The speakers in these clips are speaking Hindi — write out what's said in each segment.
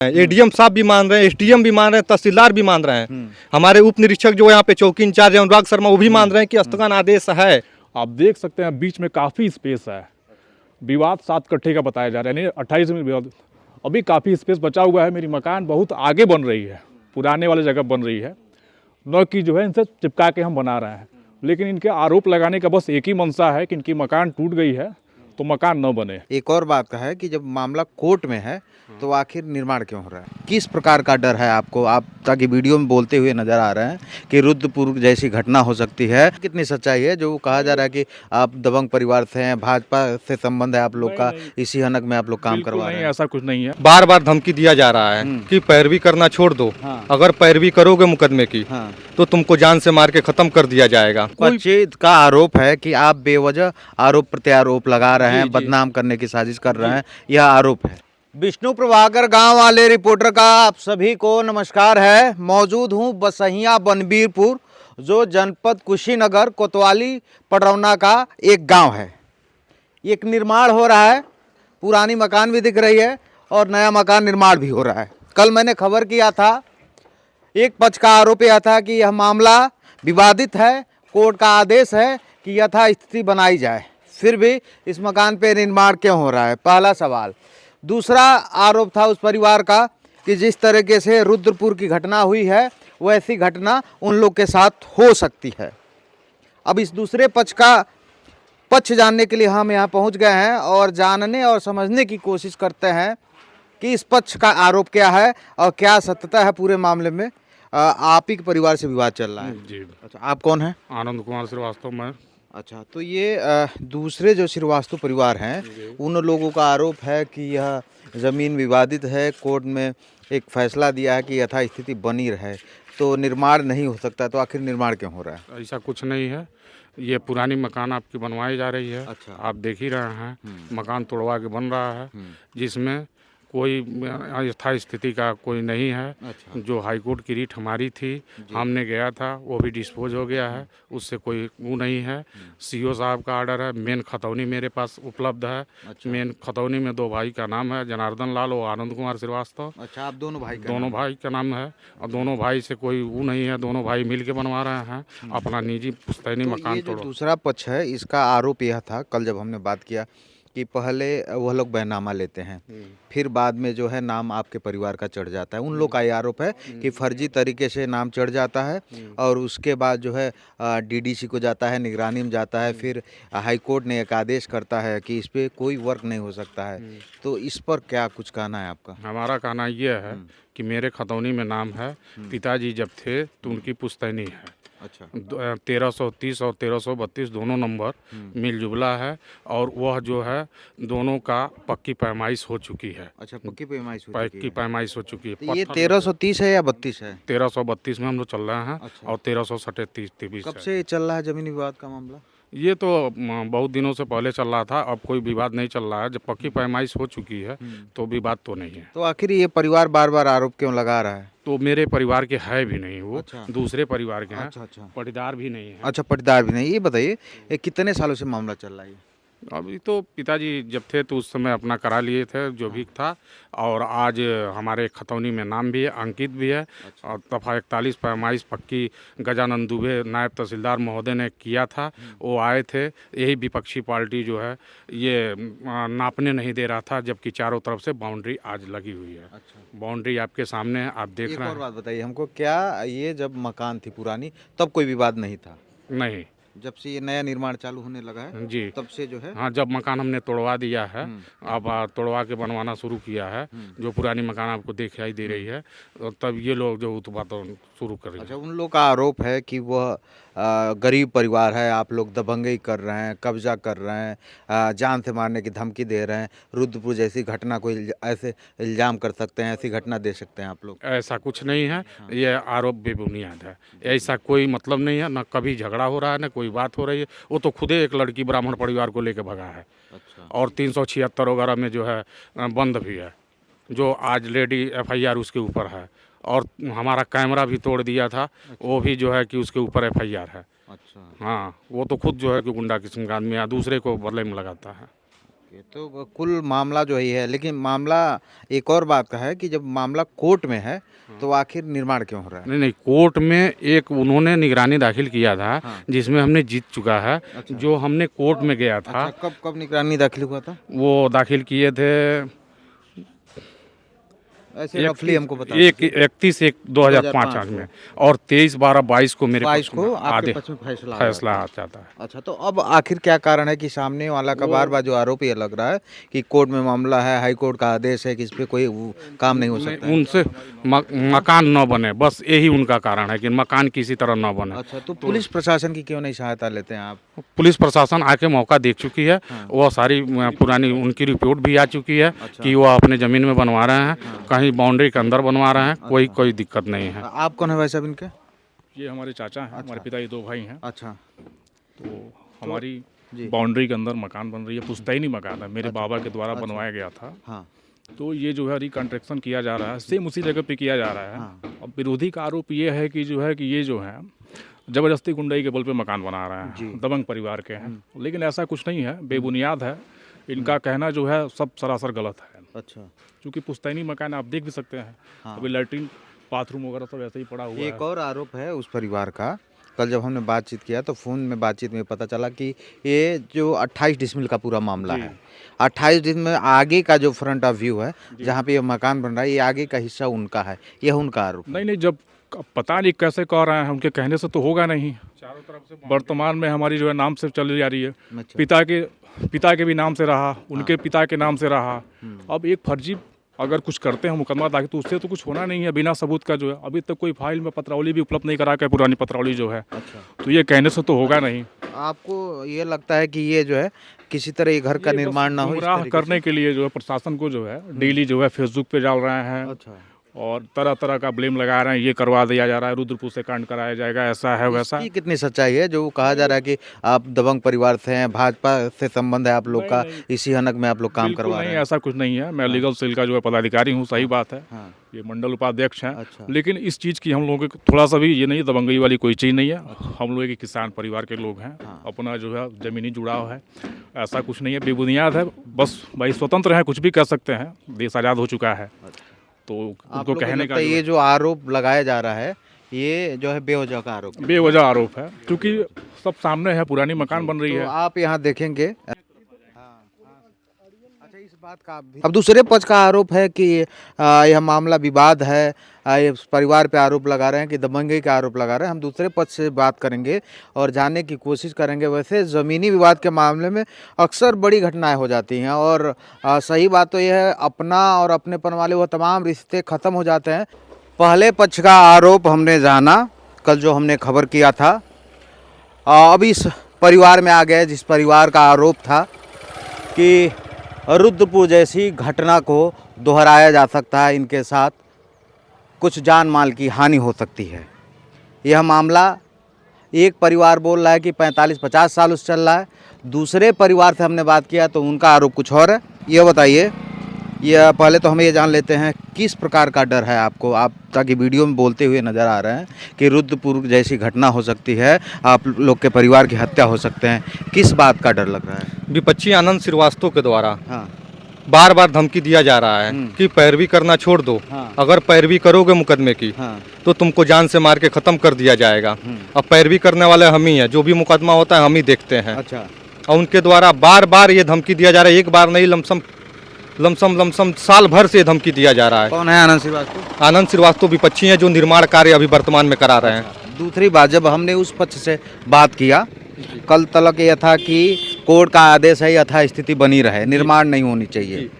एडीएम साहब भी मान रहे हैं, एसडीएम भी मान रहे हैं, तहसीलदार भी मान रहे हैं, हमारे उप निरीक्षक जो यहाँ पे चौकी इंचार्ज है अनुराग शर्मा वो भी मान रहे हैं कि स्थगन आदेश है। आप देख सकते हैं बीच में काफ़ी स्पेस है। विवाद 7 कट्ठे का बताया जा रहा है, यानी 28 में विवाद, अभी काफ़ी स्पेस बचा हुआ है। मेरी मकान बहुत आगे बन रही है, पुराने वाले जगह बन रही है, न कि जो है इनसे चिपका के हम बना रहे हैं। लेकिन इनके आरोप लगाने का बस एक ही मंशा है कि इनकी मकान टूट गई है तो मकान न बने। एक और बात का है कि जब मामला कोर्ट में है तो आखिर निर्माण क्यों हो रहा है? किस प्रकार का डर है आपको? आप ताकि वीडियो में बोलते हुए नजर आ रहे हैं कि रुद्रपुर जैसी घटना हो सकती है, कितनी सच्चाई है जो कहा जा रहा है कि आप दबंग परिवार से हैं, भाजपा से संबंध है आप लोग का, इसी हनक में आप लोग काम करवा रहे हैं? ऐसा कुछ नहीं है। बार बार धमकी दिया जा रहा है कि पैरवी करना छोड़ दो, अगर पैरवी करोगे मुकदमे की तो तुमको जान से मार के खत्म कर दिया जाएगा। बच्चे का आरोप है कि आप बेवजह आरोप प्रत्यारोप लगा रहे हैं, बदनाम करने की साजिश कर रहे हैं, यह आरोप है। विष्णु प्रभाकर गांव वाले रिपोर्टर का आप सभी को नमस्कार है। मौजूद हूं बसहिया बनबीरपुर, जो जनपद कुशीनगर कोतवाली पडरौना का एक गांव है। एक निर्माण हो रहा है, पुरानी मकान भी दिख रही है और नया मकान निर्माण भी हो रहा है। कल मैंने खबर किया था, एक पक्ष का आरोप यह था कि यह मामला विवादित है, कोर्ट का आदेश है कि यथास्थिति बनाई जाए, फिर भी इस मकान पे निर्माण क्यों हो रहा है, पहला सवाल। दूसरा आरोप था उस परिवार का कि जिस तरीके से रुद्रपुर की घटना हुई है वैसी घटना उन लोग के साथ हो सकती है। अब इस दूसरे पक्ष का पक्ष जानने के लिए हम यहाँ पहुँच गए हैं और जानने और समझने की कोशिश करते हैं कि इस पक्ष का आरोप क्या है और क्या सत्यता है पूरे मामले में। आप ही के परिवार से विवाद चल रहा है जी। अच्छा, आप कौन हैं? आनंद कुमार श्रीवास्तव में। अच्छा, तो ये दूसरे जो श्रीवास्तव परिवार हैं उन लोगों का आरोप है कि यह ज़मीन विवादित है, कोर्ट में एक फैसला दिया है कि यथास्थिति बनी रहे, तो निर्माण नहीं हो सकता, तो आखिर निर्माण क्यों हो रहा है? ऐसा कुछ नहीं है, ये पुरानी मकान आपकी बनवाई जा रही है। अच्छा। आप देख ही रहे हैं, मकान तोड़वा के बन रहा है, जिसमें कोई यथा स्थिति का कोई नहीं है। अच्छा। जो हाईकोर्ट की रीट हमारी थी, हमने गया था, वो भी डिस्पोज हो गया है, उससे कोई वो नहीं है। सीओ साहब का ऑर्डर है, मेन खतौनी मेरे पास उपलब्ध है। अच्छा। मेन खतौनी में 2 भाई का नाम है, जनार्दन लाल और आनंद कुमार श्रीवास्तव। अच्छा, आप दोनों भाई दोनों भाई का नाम है और दोनों भाई से कोई वो नहीं है, दोनों भाई मिल के बनवा रहे हैं अपना निजी पुश्तैनी तो मकान ये जो तोड़ो। दूसरा पक्ष है इसका आरोप यह था, कल जब हमने बात किया, कि पहले वह लोग बैनामा लेते हैं, फिर बाद में जो है नाम आपके परिवार का चढ़ जाता है। उन लोग का ये आरोप है कि फर्जी तरीके से नाम चढ़ जाता है और उसके बाद जो है डीडीसी को जाता है, निगरानी में जाता है, फिर हाई कोर्ट ने एक आदेश करता है कि इस पे कोई वर्क नहीं हो सकता है। तो इस पर क्या कुछ कहना है आपका? हमारा कहना ये है कि मेरे खतौनी में नाम है, पिताजी जब थे तो उनकी पुश्तैनी है। अच्छा। 1330 और 1332 दोनों नंबर मिलजुला है और वह जो है दोनों का पक्की पैमाइश हो चुकी है। अच्छा, पक्की पैमाइश हो चुकी पक्की है। पैमाइश हो चुकी है। तो ये 1330 है या 32 है? 1332 में हम लोग चल रहे हैं। अच्छा। और 1337 कब से चल रहा है जमीन विवाद का मामला? ये तो बहुत दिनों से पहले चल रहा था, अब कोई विवाद नहीं चल रहा है। जब पक्की पैमाइश हो चुकी है तो विवाद तो नहीं है। तो आखिर ये परिवार बार बार आरोप क्यों लगा रहा है? तो मेरे परिवार के है भी नहीं वो। अच्छा। दूसरे परिवार के हैं। अच्छा अच्छा। पटीदार भी नहीं है। अच्छा, पटीदार भी नहीं। ये बताइए, ये कितने सालों से मामला चल रहा है? अभी तो पिताजी जब थे तो उस समय अपना करा लिए थे जो भी था, और आज हमारे खतौनी में नाम भी है, अंकित भी है। और दफ़ा 41 पैमाइश पक्की गजानंद दुबे नायब तहसीलदार महोदय ने किया था, वो आए थे। यही विपक्षी पार्टी जो है ये नापने नहीं दे रहा था, जबकि चारों तरफ से बाउंड्री आज लगी हुई है। अच्छा। बाउंड्री आपके सामने है, आप देख एक रहे और हैं। बात बताइए हमको, क्या ये जब मकान थी पुरानी तब कोई विवाद नहीं था? नहीं जब से ये नया निर्माण चालू होने लगा है जी, तब से जो है? हाँ, जब मकान हमने तोड़वा दिया है, अब तोड़वा के बनवाना शुरू किया है, जो पुरानी मकान आपको दिखाई दे रही है, तब ये लोग जो उत्पात शुरू कर रहे अच्छा, हैं। उन लोग का आरोप है कि वह गरीब परिवार है, आप लोग दबंगई कर रहे हैं, कब्जा कर रहे हैं, जान से मारने की धमकी दे रहे हैं, रुद्रपुर जैसी घटना को ऐसे इल्ज़ाम कर सकते हैं, ऐसी घटना दे सकते हैं आप लोग? ऐसा कुछ नहीं है, ये आरोप बेबुनियाद है। ऐसा कोई मतलब नहीं है, ना कभी झगड़ा हो रहा है, ना कोई बात हो रही है। वो तो खुदे एक लड़की ब्राह्मण परिवार को लेकर भगा है। अच्छा। और 376 वगैरह में जो है बंद भी है, जो आज लेडी FIR उसके ऊपर है। और हमारा कैमरा भी तोड़ दिया था, वो भी जो है कि उसके ऊपर FIR है। अच्छा। हाँ, वो तो खुद जो है कि गुंडा किस्म का आदमी है, दूसरे को बदले में लगाता है। तो कुल मामला जो है, लेकिन मामला एक और बात का है कि जब मामला कोर्ट में है तो आखिर निर्माण क्यों हो रहा है? नहीं नहीं, कोर्ट में एक उन्होंने निगरानी दाखिल किया था, जिसमें हमने जीत चुका है। जो हमने कोर्ट में गया था, अच्छा, कब कब निगरानी दाखिल हुआ था? वो दाखिल किए थे ऐसे रफली हमको बता 31/1/2005 में, और 23/12/22 को मेरे 22 पक्ष को में आपके आदे पक्ष में फैसला फैसला आया आ जाता है। था। अच्छा, तो अब आखिर क्या कारण है कि सामने वाला का बार बार जो आरोप ये लग रहा है कि कोर्ट में मामला है, हाई कोर्ट का आदेश है कि इस पे कोई काम नहीं हो सकता है? उनसे मकान न बने, बस यही उनका कारण है कि मकान किसी तरह न बने। अच्छा, तो पुलिस प्रशासन की क्यों नहीं सहायता लेते हैं आप? पुलिस प्रशासन आके मौका देख चुकी है, वह सारी पुरानी उनकी रिपोर्ट भी आ चुकी है कि वो अपने ज़मीन में बनवा रहे हैं, कहीं बाउंड्री के अंदर बनवा रहे हैं, कोई दिक्कत नहीं है। आप कौन है भाई साहब इनके? ये हमारे चाचा हैं, हमारे पिता, ये 2 भाई हैं। अच्छा, तो हमारी बाउंड्री के अंदर मकान बन रही है, पुश्तैनी मकान है, मेरे बाबा के द्वारा बनवाया गया था। हाँ, तो ये जो है रिकंस्ट्रक्शन किया जा रहा है, सेम उसी जगह पे किया जा रहा है। अब विरोधी का आरोप ये है कि ये जो है जबरदस्ती गुंडाई के बल पे मकान बना रहे हैं, दबंग परिवार के हैं। लेकिन ऐसा कुछ नहीं है, बेबुनियाद है इनका कहना, जो है सब सरासर गलत है। अच्छा, क्योंकि पुश्तैनी मकान आप देख भी सकते हैं, अभी लैट्रिन बाथरूम वगैरह सब ऐसे ही पड़ा हुआ है। एक और आरोप है उस परिवार का। कल जब हमने बातचीत किया तो फ़ोन में बातचीत में पता चला कि ये जो 28 डिसमिल का पूरा मामला है, 28 डिसमिल में आगे का जो फ्रंट ऑफ व्यू है, जहाँ पे ये मकान बन रहा है, ये आगे का हिस्सा उनका है, यह उनका आरोप। नहीं, जब पता नहीं कैसे कह रहे हैं, उनके कहने से तो होगा नहीं। चारों तरफ से वर्तमान में हमारी जो है नाम से चली जा रही है, पिता के भी नाम से रहा, उनके पिता के नाम से रहा। अब एक फर्जी अगर कुछ करते हैं मुकदमा दाखिल, तो उससे तो कुछ होना नहीं है बिना सबूत का। जो है अभी तक कोई फाइल में पत्रावली भी उपलब्ध नहीं करा के, पुरानी पत्रावली जो है। अच्छा, तो ये कहने से तो होगा नहीं। आपको ये लगता है कि ये जो है किसी तरह ये घर का निर्माण ना हो, इस गुमराह तरीके करने के लिए जो है प्रशासन को जो है डेली जो है फेसबुक पे डाल रहे हैं, अच्छा, और तरह तरह का ब्लेम लगा रहे हैं, ये करवा दिया जा रहा है, रुद्रपुर से कांड कराया जाएगा, ऐसा है वैसा। इसकी कितनी सच्चाई है जो कहा जा रहा है कि आप दबंग परिवार से हैं, भाजपा से संबंध है आप लोग का, इसी हनक में आप लोग काम बिल्कुल करवा नहीं, रहे हैं? ऐसा कुछ नहीं है। मैं लीगल सेल का जो है पदाधिकारी हूँ, सही बात है। हाँ, ये मंडल उपाध्यक्ष हैं। अच्छा। लेकिन इस चीज़ की हम लोगों को थोड़ा सा भी ये नहीं, दबंगई वाली कोई चीज़ नहीं है। हम लोग एक किसान परिवार के लोग हैं, अपना जो है ज़मीनी जुड़ाव है, ऐसा कुछ नहीं है, बेबुनियाद है। बस भाई स्वतंत्र हैं, कुछ भी कर सकते हैं, देश आज़ाद हो चुका है, तो उनको कहने का ये जो आरोप लगाया जा रहा है, ये जो है बेवजह का आरोप, बेवजह आरोप है, क्योंकि सब सामने है, पुरानी मकान बन रही तो है। आप यहाँ देखेंगे। अच्छा, इस बात का अब दूसरे पक्ष का आरोप है कि यह मामला विवाद है, ये परिवार पे आरोप लगा रहे हैं कि दबंगई का आरोप लगा रहे हैं। हम दूसरे पक्ष से बात करेंगे और जानने की कोशिश करेंगे। वैसे ज़मीनी विवाद के मामले में अक्सर बड़ी घटनाएं हो जाती हैं, और सही बात तो यह है, अपना और अपनेपन वाले वो तमाम रिश्ते ख़त्म हो जाते हैं। पहले पक्ष का आरोप हमने जाना कल जो हमने खबर किया था। अब इस परिवार में आ गए जिस परिवार का आरोप था कि रुद्रपुर जैसी घटना को दोहराया जा सकता है, इनके साथ कुछ जान माल की हानि हो सकती है। यह मामला एक परिवार बोल रहा है कि 45-50 साल से चल रहा है। दूसरे परिवार से हमने बात किया तो उनका आरोप कुछ और है। ये बताइए, यह पहले तो हमें ये जान लेते हैं किस प्रकार का डर है आपको, आप ताकि वीडियो में बोलते हुए नज़र आ रहे हैं कि रुद्रपुर जैसी घटना हो सकती है, आप लोग के परिवार की हत्या हो सकते हैं, किस बात का डर लग रहा है? विपक्षी आनंद श्रीवास्तव के द्वारा हाँ, बार बार धमकी दिया जा रहा है कि पैरवी करना छोड़ दो, हाँ। अगर पैरवी करोगे मुकदमे की हाँ, तो तुमको जान से मार के ख़त्म कर दिया जाएगा। अब पैरवी करने वाले हम ही हैं, जो भी मुकदमा होता है हम ही देखते हैं। अच्छा, और उनके द्वारा बार बार ये धमकी दिया जा रहा है, एक बार नहीं, लमसम साल भर से धमकी दिया जा रहा है। कौन है आनंद श्रीवास्तव? आनंद श्रीवास्तव विपक्षी हैं जो निर्माण कार्य अभी वर्तमान में करा रहे हैं। दूसरी बात, जब हमने उस पक्ष से बात किया कल तलक यह था कि कोर्ट का आदेश है यथा स्थिति बनी रहे, निर्माण नहीं होनी चाहिए।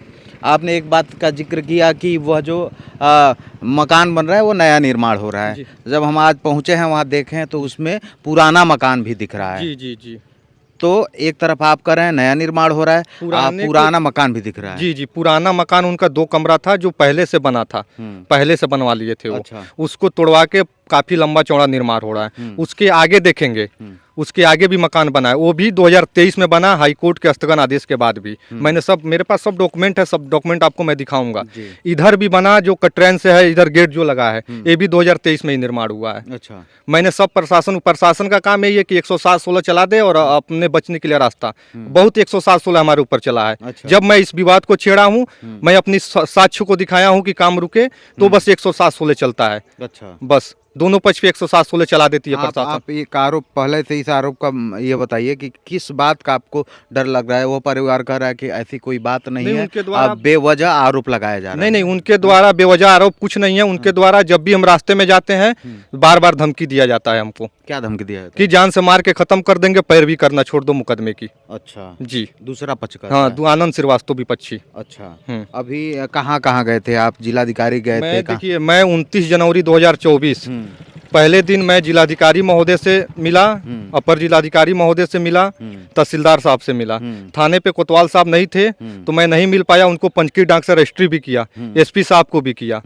आपने एक बात का जिक्र किया कि वह जो मकान बन रहा है वो नया निर्माण हो रहा है। जब हम आज पहुंचे हैं वहाँ देखें तो उसमें पुराना मकान भी दिख रहा है। जी जी जी। तो एक तरफ आप कह रहे हैं नया निर्माण हो रहा है, पुराना मकान भी दिख रहा है। जी जी, पुराना मकान उनका 2 कमरा था जो पहले से बना था, पहले से बनवा लिए थे वो। अच्छा। उसको तोड़वा के काफी लंबा चौड़ा निर्माण हो रहा है। उसके आगे देखेंगे, उसके आगे भी मकान बना है, वो भी 2023 में बना, हाई कोर्ट के स्थगन आदेश के बाद भी। मैंने सब, मेरे पास सब डॉक्यूमेंट है, सब डॉक्यूमेंट आपको मैं दिखाऊंगा। इधर भी बना जो कटरैन से है, इधर गेट जो लगा है, ये भी 2023 में ही निर्माण हुआ है। अच्छा, मैंने सब प्रशासन का काम यही है कि 107-16 चला दे और अपने बचने के लिए रास्ता। बहुत 107-16 हमारे ऊपर चला है। अच्छा। जब मैं इस विवाद को छेड़ा हूँ, मैं अपनी साक्ष्य को दिखाया हूँ कि काम रुके, तो बस 107-16 चलता है। अच्छा। बस दोनों पक्ष पे 107-16 चला देती है प्रशासन। आप एक आरोप, पहले से इस आरोप का ये बताइए कि किस बात का आपको डर लग रहा है? वो परिवार कह रहा है कि ऐसी कोई बात नहीं है, उनके द्वारा अब बेवजह आरोप लगाया जा रहा है। नहीं, उनके द्वारा बेवजह आरोप कुछ नहीं है। उनके द्वारा जब भी हम रास्ते में जाते हैं, बार बार धमकी दिया जाता है हमको क्या धमकी दिया है? कि जान से मार के खत्म कर देंगे, पैरवी करना छोड़ दो मुकदमे की। अच्छा जी, दूसरा पक्ष का? हाँ, आनंद श्रीवास्तव विपक्षी। अच्छा, अभी कहाँ कहाँ गए थे आप? जिलाधिकारी गए थे? देखिए, मैं 29 जनवरी 2024 पहले दिन मैं जिलाधिकारी महोदय से मिला, अपर जिलाधिकारी महोदय से मिला, तहसीलदार साहब से मिला। थाने पे कोतवाल साहब नहीं थे तो मैं नहीं मिल पाया, उनको पंचकी डाक से रजिस्ट्री भी किया, एसपी साहब को भी किया।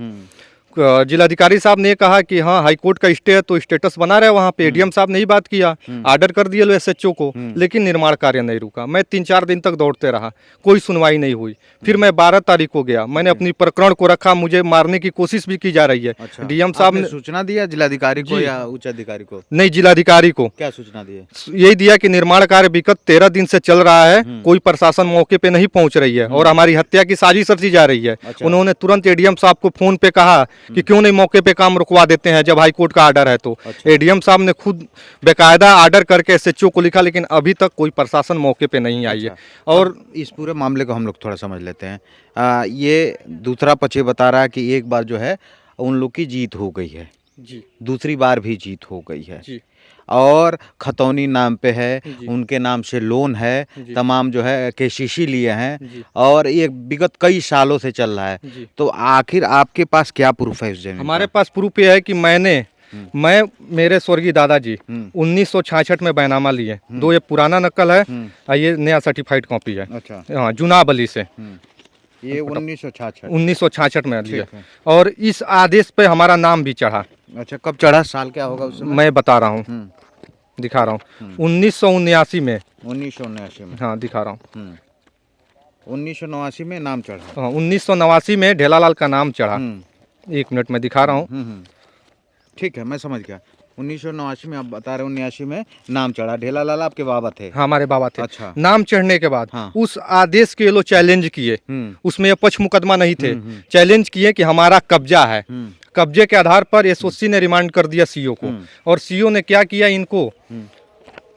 जिलाधिकारी साहब ने कहा कि हाँ हाई कोर्ट का स्टे है तो स्टेटस बना रहा है वहाँ पे। एडीएम साहब ने ही बात किया, ऑर्डर कर दिया लो एसएचओ को, लेकिन निर्माण कार्य नहीं रुका। मैं 3-4 दिन तक दौड़ते रहा, कोई सुनवाई नहीं हुई। फिर मैं 12 तारीख को गया, मैंने अपनी प्रकरण को रखा, मुझे मारने की कोशिश भी की जा रही है। अच्छा, डीएम साहब ने सूचना दिया जिलाधिकारी को या उच्च अधिकारी को? नहीं, जिलाधिकारी को। क्या सूचना दी? यही दिया कि निर्माण कार्य विगत 13 दिन से चल रहा है, कोई प्रशासन मौके पे नहीं पहुंच रही है और हमारी हत्या की साजिश रची जा रही है। अच्छा। उन्होंने तुरंत एडीएम साहब को फोन पे कहा कि क्यों नहीं मौके पे काम रुकवा देते हैं जब हाई कोर्ट का ऑर्डर है तो। अच्छा। एडीएम साहब ने खुद बेकायदा ऑर्डर करके एसएचओ को लिखा, लेकिन अभी तक कोई प्रशासन मौके पे नहीं आई है। और इस पूरे मामले को हम लोग थोड़ा समझ लेते हैं। ये दूसरा पक्ष बता रहा है कि एक बार जो है उन लोग की जीत हो गई है, जी, दूसरी बार भी जीत हो गई है, जी, और खतौनी नाम पे है, जी। उनके नाम से लोन है, जी। तमाम जो है केसीसी लिए हैं, जी। और ये विगत कई सालों से चल रहा है। जी। तो आखिर आपके पास क्या प्रूफ है इस जमीन हमारे का? पास प्रूफ ये है कि मैं मेरे स्वर्गीय दादाजी 1966 में बैनामा लिए। दो ये पुराना नकल है और ये नया सर्टिफाइड कॉपी है। अच्छा, हाँ, जुनाब अली से ये 1966। 1966 में लिया। ठीक है। और इस आदेश पे हमारा नाम भी चढ़ा। अच्छा, कब चढ़ा? साल क्या होगा उस समय? मैं बता रहा हूँ, दिखा रहा हूँ। 1979 में। 1979 में? हाँ, दिखा रहा हूँ। 1989 में नाम चढ़ा? हाँ, 1989 में ढेलालाल का नाम चढ़ा। 1 मिनट में दिखा रहा हूँ। ठीक है, मैं समझ गया। 1989 में आप बता रहे हो, 79 में नाम चढ़ा। ढेलालाल आपके बाबा थे? हाँ, हमारे बाबा थे। अच्छा। नाम चढ़ने के बाद हाँ। उस आदेश के लोग चैलेंज किए। उसमें ये पक्ष मुकदमा नहीं थे। चैलेंज किए कि हमारा कब्जा है। कब्जे के आधार पर एसओसी ने रिमांड कर दिया सीओ को, और सीओ ने क्या किया, इनको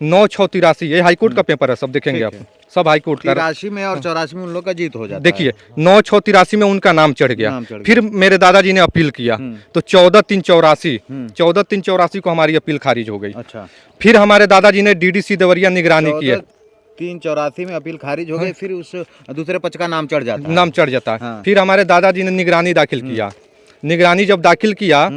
9/6/83, ये हाईकोर्ट का पेपर है, सब देखेंगे आप, सब हाईकोर्ट का। 83 में और 84 में उन लोग का जीत हो जाता देखिए 9/6/83 में उनका नाम चढ़ गया। नाम चढ़ गया। फिर मेरे दादाजी ने अपील किया तो 14/3/84 को हमारी अपील खारिज हो गई। अच्छा, फिर हमारे दादाजी ने डीडीसी देवरिया निगरानी की है। 3/84 में अपील खारिज हो गई, फिर उस दूसरे पक्ष का नाम चढ़ जाता है। नाम चढ़ जाता है। हाँ। फिर हमारे दादाजी ने निगरानी दाखिल किया। निगरानी जब दाखिल किया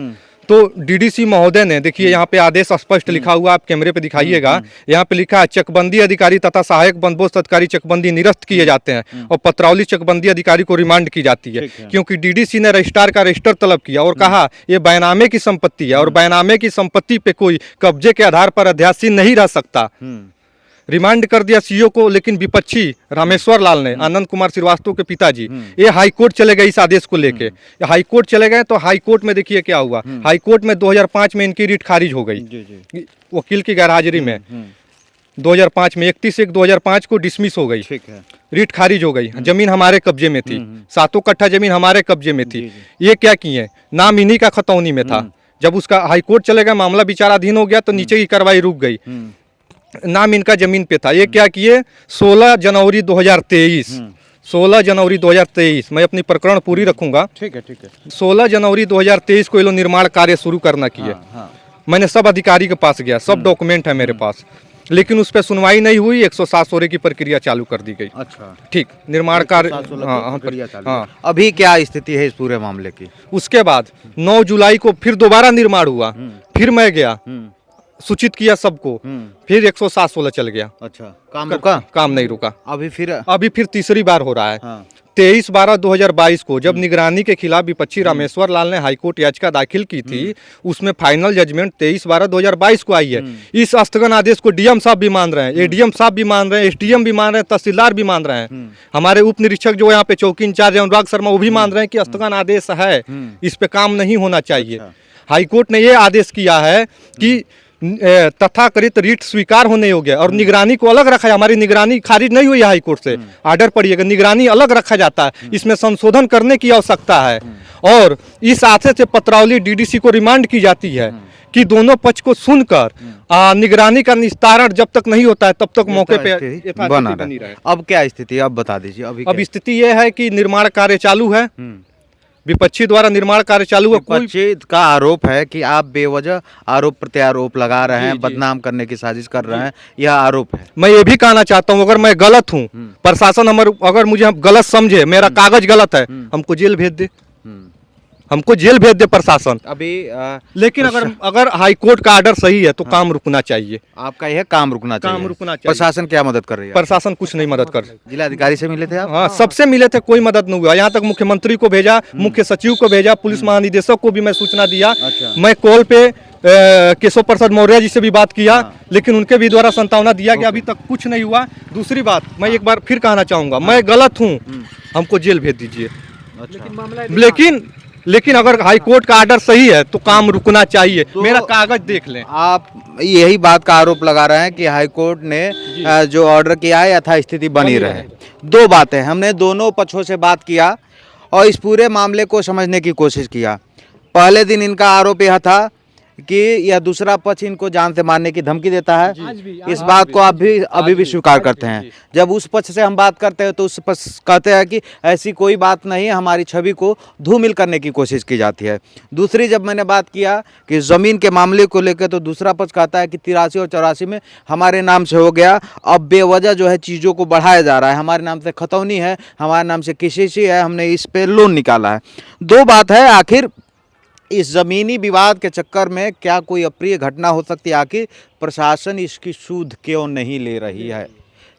तो डीडीसी महोदय ने, देखिए यहाँ पे आदेश स्पष्ट लिखा हुआ, आप कैमरे पे दिखाइएगा, यहाँ पे लिखा है चकबंदी अधिकारी तथा सहायक बंदोबस्त अधिकारी चकबंदी निरस्त किए जाते हैं और पत्रौली चकबंदी अधिकारी को रिमांड की जाती है, क्योंकि डीडीसी ने रजिस्ट्रार का रजिस्टर तलब किया और कहा ये बैनामे की संपत्ति है और बैनामे की संपत्ति पे कोई कब्जे के आधार पर अध्यासीन नहीं रह सकता। रिमांड कर दिया सीओ को, लेकिन विपक्षी रामेश्वर लाल ने, आनंद कुमार श्रीवास्तव के पिताजी, ये हाईकोर्ट चले गए इस आदेश को लेके। हाईकोर्ट चले गए तो हाईकोर्ट में देखिए क्या हुआ। हाईकोर्ट में 2005 में इनकी रिट खारिज हो गई, वकील की गैरहाजिरी में। 2005 में 31/1/2005 को डिसमिस हो गई, ठीक है, रिट खारिज हो गई। जमीन हमारे कब्जे में थी, 7 कट्ठा जमीन हमारे कब्जे में थी। ये क्या किए, नाम इन्हीं का खतौनी में था। जब उसका हाईकोर्ट चले गया, मामला विचाराधीन हो गया तो नीचे की कार्रवाई रुक गई, नाम इनका जमीन पे था। ये क्या किए, 16 जनवरी 2023, 16 जनवरी 2023, मैं अपनी प्रकरण पूरी रखूंगा। ठीक है, ठीक है। 16 जनवरी 2023 को ये लोग निर्माण कार्य शुरू करना किए। मैंने सब अधिकारी के पास गया, सब डॉक्यूमेंट है मेरे पास, लेकिन उस पर सुनवाई नहीं हुई। 107 की प्रक्रिया चालू कर दी गई। अच्छा, ठीक, निर्माण कार्य। हाँ, अभी क्या स्थिति है इस पूरे मामले की? उसके बाद 9 जुलाई को फिर दोबारा निर्माण हुआ। फिर मैं गया, सूचित किया सबको, फिर 107-16 चल गया। अच्छा, काम रुका? काम नहीं रुका। अभी फिर तीसरी बार हो रहा है। 23/12/2022 को जब निगरानी के खिलाफ विपक्षी रामेश्वर लाल ने हाईकोर्ट याचिका दाखिल की थी, उसमें फाइनल जजमेंट 23/12/2022 को आई है। इस स्थगन आदेश को डीएम साहब भी मान रहे हैं, एडीएम साहब भी मान रहे हैं, एसडीएम भी मान रहे हैं, तहसीलदार भी मान रहे हैं, हमारे उप निरीक्षक जो यहाँ पे चौकी इंचार्ज है अनुराग शर्मा, वो भी मान रहे हैं कि स्थगन आदेश है, इस पे काम नहीं होना चाहिए। हाईकोर्ट ने ये आदेश किया है कि तथाकथित रीट स्वीकार होने योग्य है और निगरानी को अलग रखा है। हमारी निगरानी खारिज नहीं हुई है हाईकोर्ट से, आर्डर पड़िएगा, निगरानी अलग रखा जाता है, इसमें संशोधन करने की आवश्यकता है। और इस आशय से पत्रावली डीडीसी को रिमांड की जाती है कि दोनों पक्ष को सुनकर निगरानी का निस्तारण जब तक नहीं होता है तब तक मौके पे यथास्थिति बनी रहे। अब क्या स्थिति है, अब बता दीजिए। अब स्थिति यह है कि निर्माण कार्य चालू है, विपक्षी द्वारा निर्माण कार्य चालू है। विपक्षी का आरोप है कि आप बेवजह आरोप प्रत्यारोप लगा रहे हैं, बदनाम करने की साजिश कर रहे हैं, यह आरोप है। मैं ये भी कहना चाहता हूँ, अगर मैं गलत हूँ, प्रशासन अगर मुझे गलत समझे, मेरा कागज गलत है, हमको जेल भेज दे, हमको जेल भेज दे प्रशासन। अभी लेकिन अगर हाईकोर्ट का आर्डर सही है तो काम रुकना चाहिए। आपका यह काम रुकना चाहिए। काम रुकना चाहिए। प्रशासन क्या मदद कर रही है? प्रशासन कुछ नहीं मदद कर। जिलाधिकारी से मिले थे आप? हाँ, सबसे मिले थे, कोई मदद नहीं हुआ। यहाँ तक मुख्यमंत्री को भेजा, मुख्य सचिव को भेजा, पुलिस महानिदेशक को भी मैं सूचना दिया। मैं कॉल पे केशव प्रसाद मौर्य जी से भी बात किया, लेकिन उनके भी द्वारा संतावना दिया कि अभी तक कुछ नहीं हुआ। दूसरी बात, मैं एक बार फिर कहना चाहूंगा, मैं गलत हूँ, हमको जेल भेज दीजिए। लेकिन अगर हाईकोर्ट का आर्डर सही है तो काम रुकना चाहिए। तो मेरा कागज देख लें। आप यही बात का आरोप लगा रहे हैं कि हाईकोर्ट ने जो ऑर्डर किया है यथास्थिति बनी रहे। दो बातें, हमने दोनों पक्षों से बात किया और इस पूरे मामले को समझने की कोशिश किया। पहले दिन इनका आरोप यह था कि यह दूसरा पक्ष इनको जान से मारने की धमकी देता है। इस बात को आप भी अभी भी स्वीकार करते हैं। जब उस पक्ष से हम बात करते हैं तो उस पक्ष कहते हैं कि ऐसी कोई बात नहीं है, हमारी छवि को धूमिल करने की कोशिश की जाती है। दूसरी जब मैंने बात किया कि ज़मीन के मामले को लेकर, तो दूसरा पक्ष कहता है कि 83 और 84 में हमारे नाम से हो गया, अब बेवजह जो है चीज़ों को बढ़ाया जा रहा है, हमारे नाम से खतौनी है, हमारे नाम से किसी है, हमने इस पर लोन निकाला है। दो बात है, आखिर इस ज़मीनी विवाद के चक्कर में क्या कोई अप्रिय घटना हो सकती है? आखिर प्रशासन इसकी सूद क्यों नहीं ले रही है?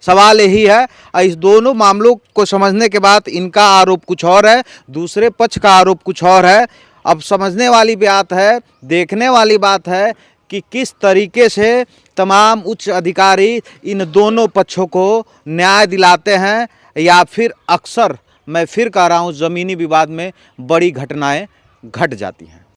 सवाल यही है। इस दोनों मामलों को समझने के बाद इनका आरोप कुछ और है, दूसरे पक्ष का आरोप कुछ और है। अब समझने वाली बात है, देखने वाली बात है कि किस तरीके से तमाम उच्च अधिकारी इन दोनों पक्षों को न्याय दिलाते हैं, या फिर अक्सर, मैं फिर कह रहा हूँ, ज़मीनी विवाद में बड़ी घटनाएं घट जाती हैं।